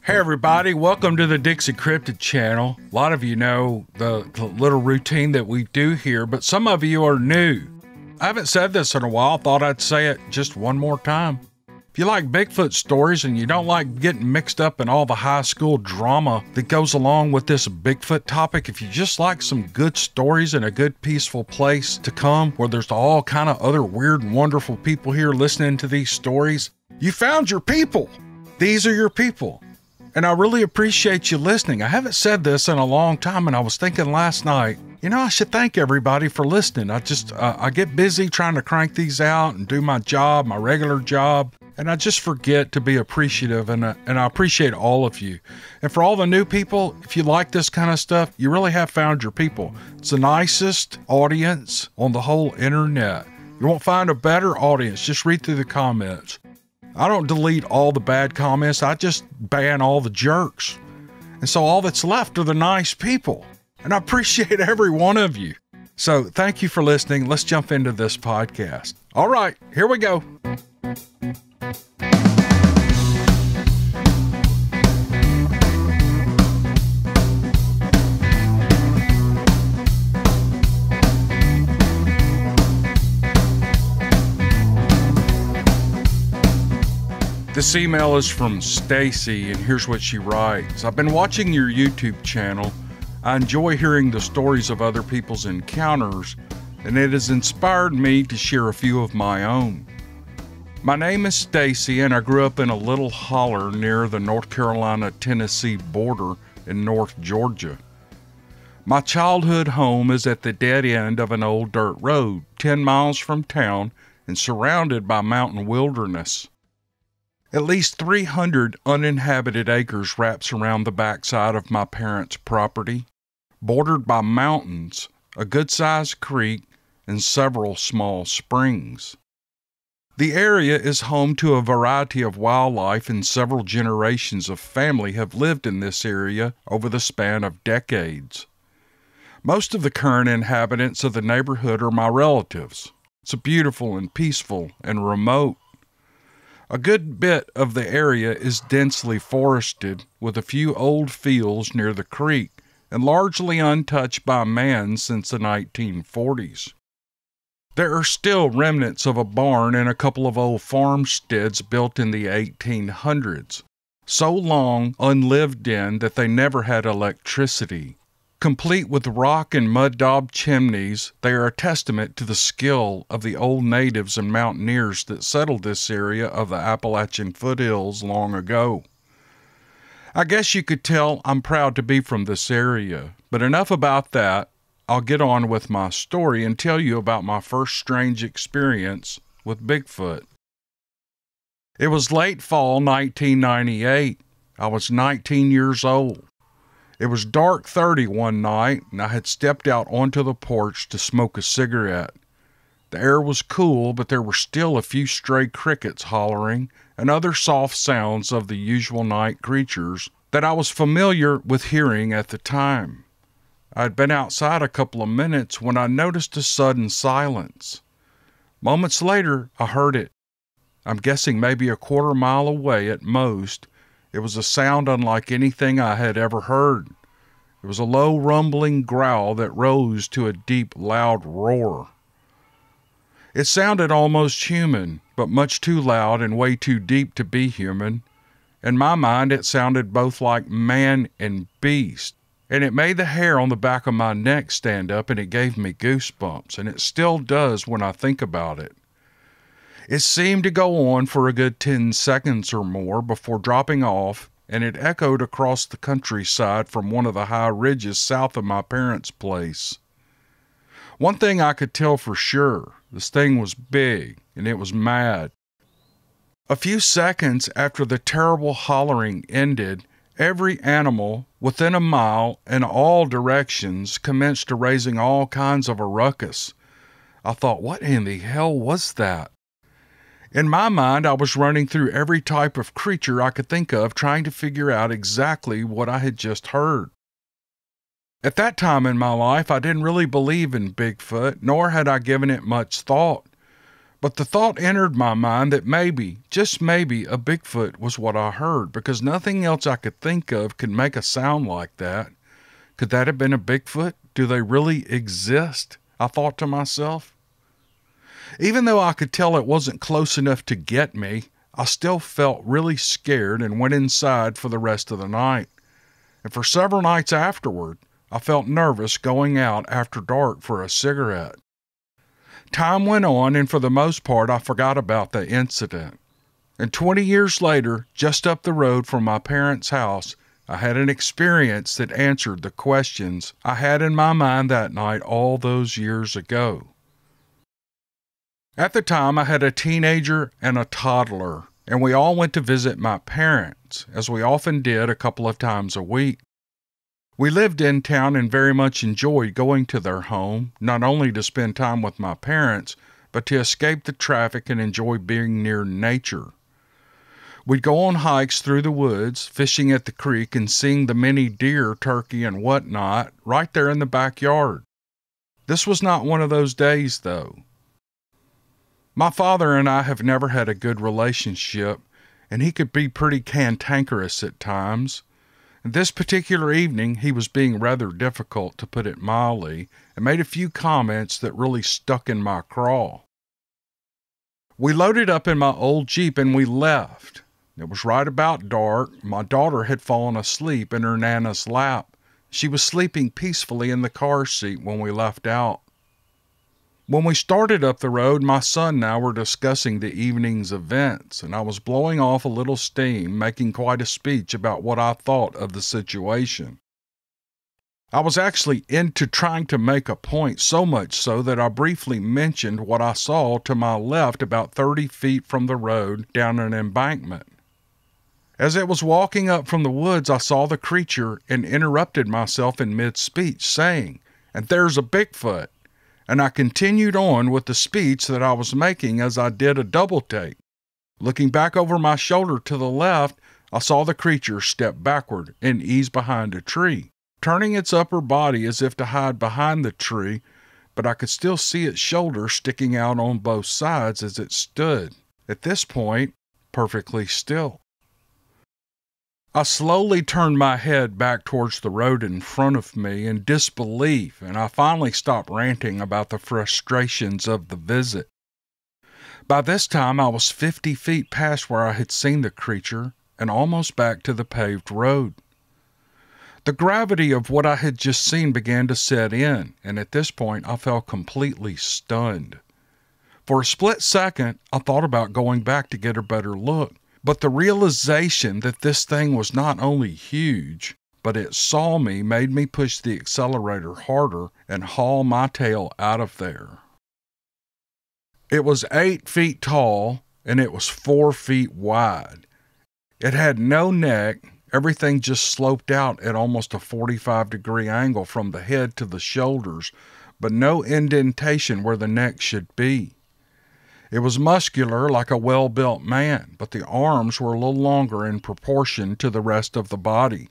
Hey everybody, welcome to the Dixiecryptid channel. A lot of you know the little routine that we do here, but some of you are new. I haven't said this in a while, thought I'd say it just one more time. If you like Bigfoot stories and you don't like getting mixed up in all the high school drama that goes along with this Bigfoot topic, if you just like some good stories and a good peaceful place to come where there's all kind of other weird and wonderful people here listening to these stories, you found your people. These are your people. And I really appreciate you listening. I haven't said this in a long time, and I was thinking last night, I should thank everybody for listening. I get busy trying to crank these out and do my job, my regular job, and I just forget to be appreciative, and I appreciate all of you. And for all the new people, if you like this kind of stuff, you really have found your people. It's the nicest audience on the whole internet. You won't find a better audience. Just read through the comments. I don't delete all the bad comments. I just ban all the jerks. And so all that's left are the nice people. And I appreciate every one of you. So thank you for listening. Let's jump into this podcast. All right, here we go. This email is from Stacy, and here's what she writes. I've been watching your YouTube channel. I enjoy hearing the stories of other people's encounters, and it has inspired me to share a few of my own. My name is Stacy, and I grew up in a little holler near the North Carolina-Tennessee border in North Georgia. My childhood home is at the dead end of an old dirt road, 10 miles from town and surrounded by mountain wilderness. At least 300 uninhabited acres wraps around the backside of my parents' property, bordered by mountains, a good-sized creek, and several small springs. The area is home to a variety of wildlife, and several generations of family have lived in this area over the span of decades. Most of the current inhabitants of the neighborhood are my relatives. It's beautiful and peaceful and remote. A good bit of the area is densely forested, with a few old fields near the creek, and largely untouched by man since the 1940s. There are still remnants of a barn and a couple of old farmsteads built in the 1800s, so long unlived in that they never had electricity. Complete with rock and mud-daubed chimneys, they are a testament to the skill of the old natives and mountaineers that settled this area of the Appalachian foothills long ago. I guess you could tell I'm proud to be from this area, but enough about that. I'll get on with my story and tell you about my first strange experience with Bigfoot. It was late fall 1998. I was 19 years old. It was dark 30 one night, and I had stepped out onto the porch to smoke a cigarette. The air was cool, but there were still a few stray crickets hollering and other soft sounds of the usual night creatures that I was familiar with hearing at the time. I had been outside a couple of minutes when I noticed a sudden silence. Moments later, I heard it. I'm guessing maybe a quarter mile away at most. It was a sound unlike anything I had ever heard. It was a low rumbling growl that rose to a deep, loud roar. It sounded almost human, but much too loud and way too deep to be human. In my mind, it sounded both like man and beast, and it made the hair on the back of my neck stand up, and it gave me goosebumps, and it still does when I think about it. It seemed to go on for a good 10 seconds or more before dropping off, and it echoed across the countryside from one of the high ridges south of my parents' place. One thing I could tell for sure, this thing was big, and it was mad. A few seconds after the terrible hollering ended, every animal within a mile in all directions commenced raising all kinds of a ruckus. I thought, what in the hell was that? In my mind, I was running through every type of creature I could think of, trying to figure out exactly what I had just heard. At that time in my life, I didn't really believe in Bigfoot, nor had I given it much thought. But the thought entered my mind that maybe, just maybe, a Bigfoot was what I heard, because nothing else I could think of could make a sound like that. Could that have been a Bigfoot? Do they really exist? I thought to myself. Even though I could tell it wasn't close enough to get me, I still felt really scared and went inside for the rest of the night. And for several nights afterward, I felt nervous going out after dark for a cigarette. Time went on, and for the most part, I forgot about the incident. And 20 years later, just up the road from my parents' house, I had an experience that answered the questions I had in my mind that night all those years ago. At the time, I had a teenager and a toddler, and we all went to visit my parents, as we often did a couple of times a week. We lived in town and very much enjoyed going to their home, not only to spend time with my parents, but to escape the traffic and enjoy being near nature. We'd go on hikes through the woods, fishing at the creek and seeing the many deer, turkey, and whatnot right there in the backyard. This was not one of those days, though. My father and I have never had a good relationship, and he could be pretty cantankerous at times. And this particular evening, he was being rather difficult, to put it mildly, and made a few comments that really stuck in my craw. We loaded up in my old Jeep and we left. It was right about dark. My daughter had fallen asleep in her Nana's lap. She was sleeping peacefully in the car seat when we left out. When we started up the road, my son and I were discussing the evening's events, and I was blowing off a little steam, making quite a speech about what I thought of the situation. I was actually into trying to make a point, so much so that I briefly mentioned what I saw to my left about 30 feet from the road down an embankment. As it was walking up from the woods, I saw the creature and interrupted myself in mid-speech, saying, "And there's a Bigfoot." And I continued on with the speech that I was making as I did a double take. Looking back over my shoulder to the left, I saw the creature step backward and ease behind a tree, turning its upper body as if to hide behind the tree, but I could still see its shoulders sticking out on both sides as it stood, at this point, perfectly still. I slowly turned my head back towards the road in front of me in disbelief, and I finally stopped ranting about the frustrations of the visit. By this time, I was 50 feet past where I had seen the creature and almost back to the paved road. The gravity of what I had just seen began to set in, and at this point, I felt completely stunned. For a split second, I thought about going back to get a better look. But the realization that this thing was not only huge, but it saw me made me push the accelerator harder and haul my tail out of there. It was 8 feet tall and it was 4 feet wide. It had no neck, everything just sloped out at almost a 45-degree angle from the head to the shoulders, but no indentation where the neck should be. It was muscular like a well-built man, but the arms were a little longer in proportion to the rest of the body.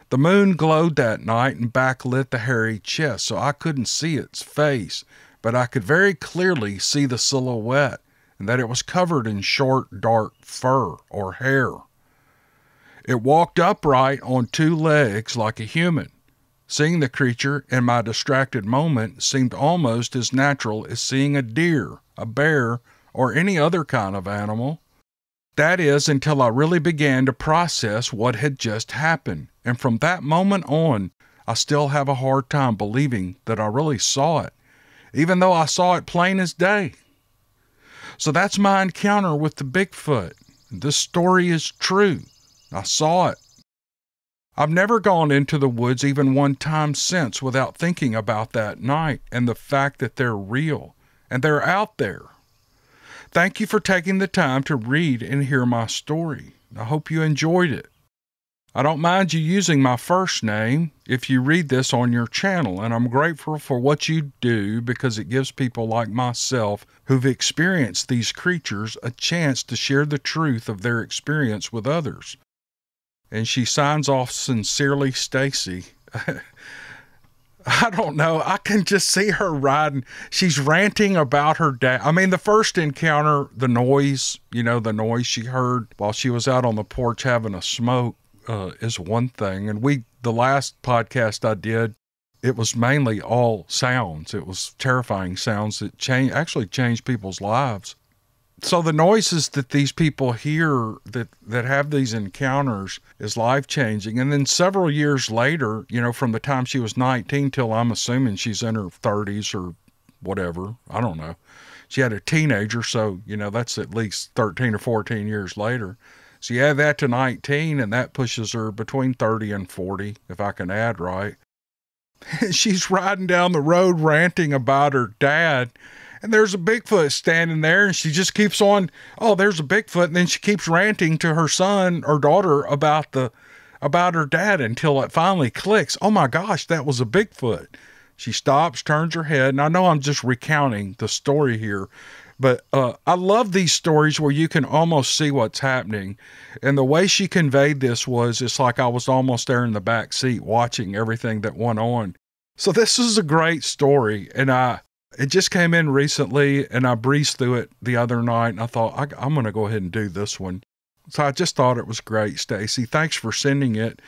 The moon glowed that night and backlit the hairy chest, so I couldn't see its face, but I could very clearly see the silhouette and that it was covered in short, dark fur or hair. It walked upright on 2 legs like a human. Seeing the creature in my distracted moment seemed almost as natural as seeing a deer, a bear, or any other kind of animal. That is, until I really began to process what had just happened, and from that moment on, I still have a hard time believing that I really saw it, even though I saw it plain as day. So that's my encounter with the Bigfoot. This story is true. I saw it. I've never gone into the woods even one time since without thinking about that night and the fact that they're real and they're out there. Thank you for taking the time to read and hear my story. I hope you enjoyed it. I don't mind you using my first name if you read this on your channel, and I'm grateful for what you do because it gives people like myself who've experienced these creatures a chance to share the truth of their experience with others. And she signs off sincerely, Stacy. I don't know. I can just see her riding. She's ranting about her dad. I mean, the first encounter, the noise she heard while she was out on the porch having a smoke is one thing. And the last podcast I did, it was mainly all sounds. It was terrifying sounds that actually changed people's lives. So the noises that these people hear that have these encounters is life-changing. And then several years later, from the time she was 19 till I'm assuming she's in her 30s or whatever, I don't know. She had a teenager, so, that's at least 13 or 14 years later. So you add that to 19, and that pushes her between 30 and 40, if I can add right. She's riding down the road ranting about her dad. And there's a Bigfoot standing there, and she just keeps on, oh, there's a Bigfoot. And then she keeps ranting to her son or daughter about her dad until it finally clicks. Oh my gosh, that was a Bigfoot. She stops, turns her head. And I know I'm just recounting the story here, but I love these stories where you can almost see what's happening. And the way she conveyed this was, it's like I was almost there in the back seat watching everything that went on. So this is a great story. And it just came in recently, and I breezed through it the other night, and I thought, I'm going to go ahead and do this one. So I just thought it was great, Stacy. Thanks for sending it.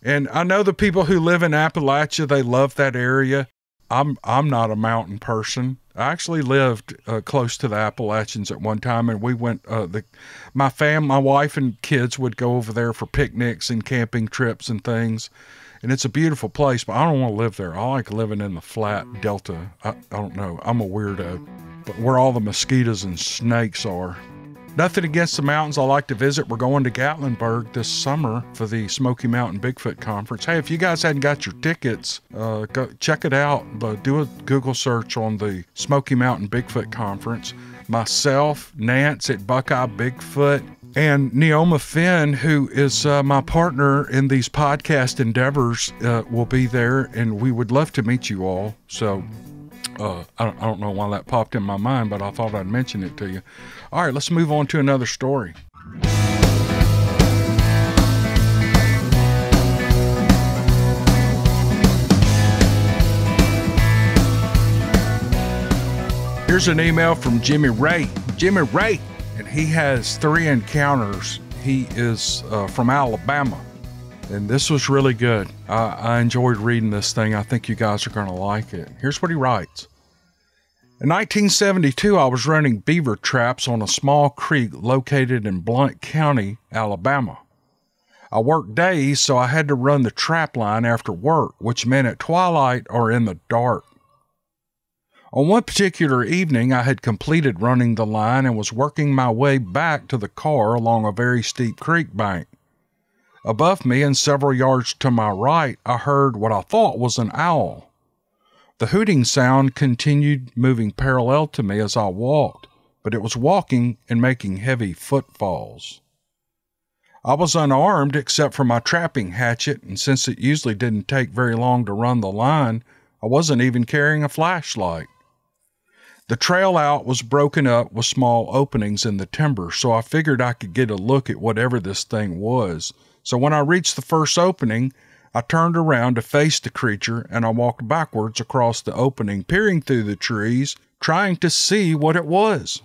And I know the people who live in Appalachia, they love that area. I'm not a mountain person. I actually lived close to the Appalachians at one time, and we went, my wife and kids would go over there for picnics and camping trips and things. And it's a beautiful place, but I don't want to live there. I like living in the flat delta. I don't know. I'm a weirdo. But where all the mosquitoes and snakes are. Nothing against the mountains I like to visit. We're going to Gatlinburg this summer for the Smoky Mountain Bigfoot Conference. Hey, if you guys hadn't got your tickets, go check it out. Do a Google search on the Smoky Mountain Bigfoot Conference. Myself, Nance at Buckeye Bigfoot, and Neoma Finn, who is my partner in these podcast endeavors, will be there, and we would love to meet you all. So I don't know why that popped in my mind, but I thought I'd mention it to you. All right, let's move on to another story. Here's an email from Jimmy Ray. Jimmy Ray, and he has 3 encounters. He is from Alabama, and this was really good. I enjoyed reading this thing. I think you guys are going to like it. Here's what he writes. In 1972, I was running beaver traps on a small creek located in Blount County, Alabama. I worked days, so I had to run the trap line after work, which meant at twilight or in the dark. On one particular evening, I had completed running the line and was working my way back to the car along a very steep creek bank. Above me and several yards to my right, I heard what I thought was an owl. The hooting sound continued moving parallel to me as I walked, but it was walking and making heavy footfalls. I was unarmed except for my trapping hatchet, and since it usually didn't take very long to run the line, I wasn't even carrying a flashlight. The trail out was broken up with small openings in the timber, so I figured I could get a look at whatever this thing was. So when I reached the first opening, I turned around to face the creature, and I walked backwards across the opening, peering through the trees, trying to see what it was.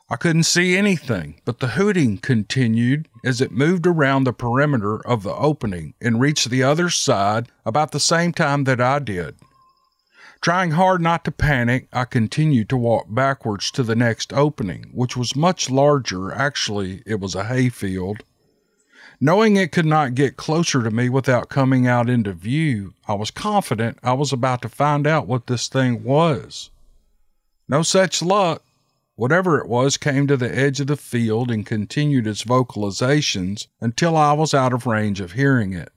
I couldn't see anything, but the hooting continued as it moved around the perimeter of the opening and reached the other side about the same time that I did. Trying hard not to panic, I continued to walk backwards to the next opening, which was much larger. Actually, it was a hayfield. Knowing it could not get closer to me without coming out into view, I was confident I was about to find out what this thing was. No such luck. Whatever it was came to the edge of the field and continued its vocalizations until I was out of range of hearing it.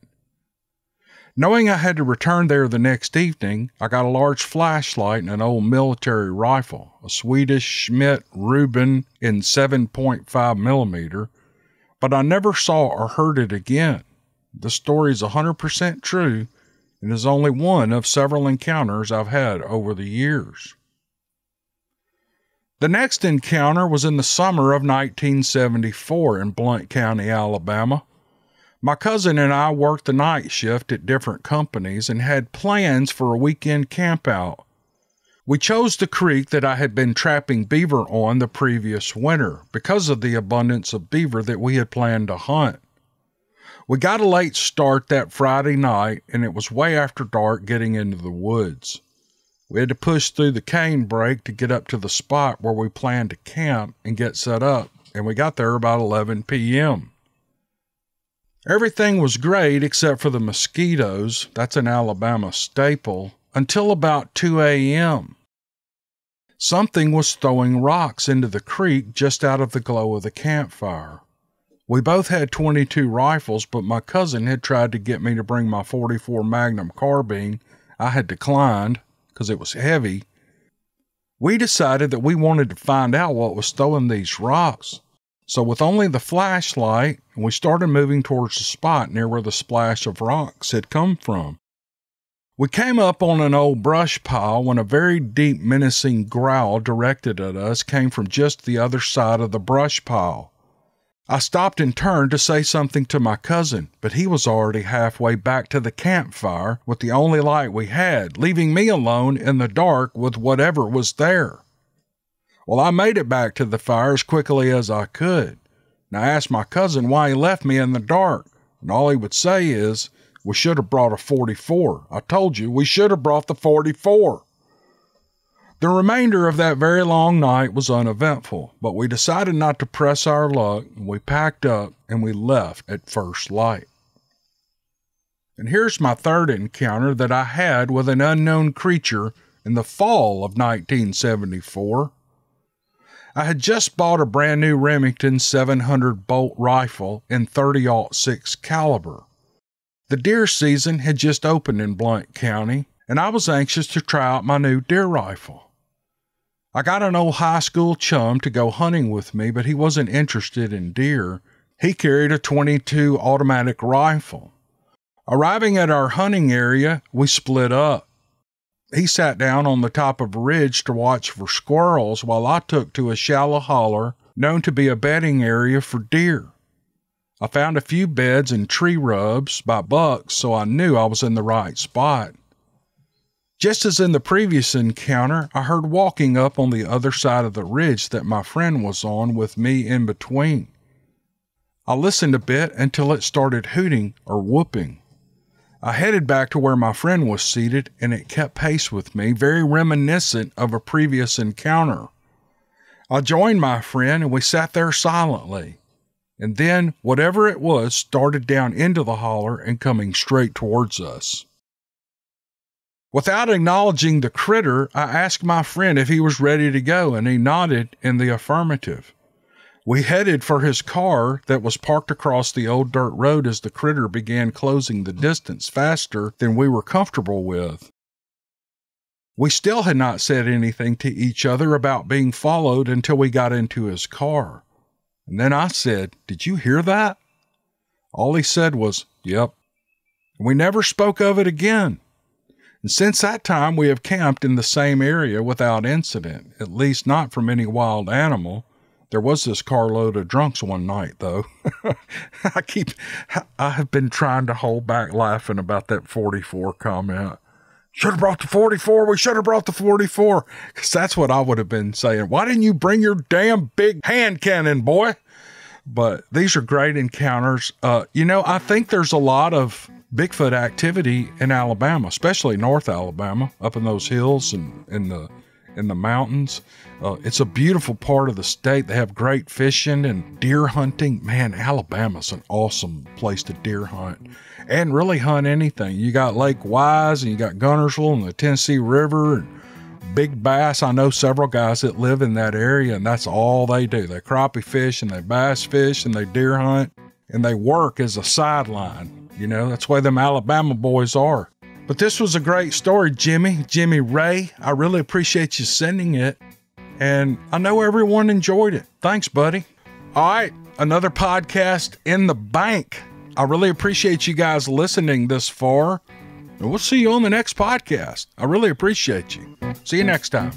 Knowing I had to return there the next evening, I got a large flashlight and an old military rifle, a Swedish Schmidt Ruben in 7.5 millimeter, but I never saw or heard it again. The story is 100% true and is only one of several encounters I've had over the years. The next encounter was in the summer of 1974 in Blount County, Alabama. My cousin and I worked the night shift at different companies and had plans for a weekend campout. We chose the creek that I had been trapping beaver on the previous winter because of the abundance of beaver that we had planned to hunt. We got a late start that Friday night, and it was way after dark getting into the woods. We had to push through the cane brake to get up to the spot where we planned to camp and get set up, and we got there about 11 p.m. Everything was great except for the mosquitoes, that's an Alabama staple, until about 2 a.m. Something was throwing rocks into the creek just out of the glow of the campfire. We both had .22 rifles, but my cousin had tried to get me to bring my .44 Magnum carbine. I had declined because it was heavy. We decided that we wanted to find out what was throwing these rocks. So with only the flashlight, we started moving towards the spot near where the splash of rocks had come from. We came up on an old brush pile when a very deep, menacing growl directed at us came from just the other side of the brush pile. I stopped and turned to say something to my cousin, but he was already halfway back to the campfire with the only light we had, leaving me alone in the dark with whatever was there. Well, I made it back to the fire as quickly as I could, and I asked my cousin why he left me in the dark, and all he would say is, "We should have brought a .44. I told you, we should have brought the .44. The remainder of that very long night was uneventful, but we decided not to press our luck, and we packed up and we left at first light. And here's my third encounter that I had with an unknown creature in the fall of 1974. I had just bought a brand new Remington 700 bolt rifle in .30-06 caliber. The deer season had just opened in Blount County, and I was anxious to try out my new deer rifle. I got an old high school chum to go hunting with me, but he wasn't interested in deer. He carried a .22 automatic rifle. Arriving at our hunting area, we split up. He sat down on the top of a ridge to watch for squirrels while I took to a shallow holler known to be a bedding area for deer. I found a few beds and tree rubs by bucks, so I knew I was in the right spot. Just as in the previous encounter, I heard walking up on the other side of the ridge that my friend was on with me in between. I listened a bit until it started hooting or whooping. I headed back to where my friend was seated, and it kept pace with me, very reminiscent of a previous encounter. I joined my friend, and we sat there silently. And then, whatever it was, started down into the holler and coming straight towards us. Without acknowledging the critter, I asked my friend if he was ready to go, and he nodded in the affirmative. We headed for his car that was parked across the old dirt road as the critter began closing the distance faster than we were comfortable with. We still had not said anything to each other about being followed until we got into his car. And then I said, "Did you hear that?" All he said was, "Yep." And we never spoke of it again. And since that time, we have camped in the same area without incident, at least not from any wild animal. There was this carload of drunks one night, though. I have been trying to hold back laughing about that .44 comment. Should have brought the .44. We should have brought the .44. Because that's what I would have been saying. Why didn't you bring your damn big hand cannon, boy? But these are great encounters. I think there's a lot of Bigfoot activity in Alabama, especially North Alabama, up in those hills and in the mountains. It's a beautiful part of the state. They have great fishing and deer hunting. Man, Alabama's an awesome place to deer hunt and really hunt anything. You got Lake Wise and you got Gunnersville and the Tennessee River and big bass. I know several guys that live in that area, and that's all they do. They crappie fish and they bass fish and they deer hunt, and they work as a sideline. That's why them Alabama boys are. But this was a great story, Jimmy Ray. I really appreciate you sending it, and I know everyone enjoyed it. Thanks, buddy. All right, another podcast in the bank. I really appreciate you guys listening this far, and we'll see you on the next podcast. I really appreciate you. See you next time.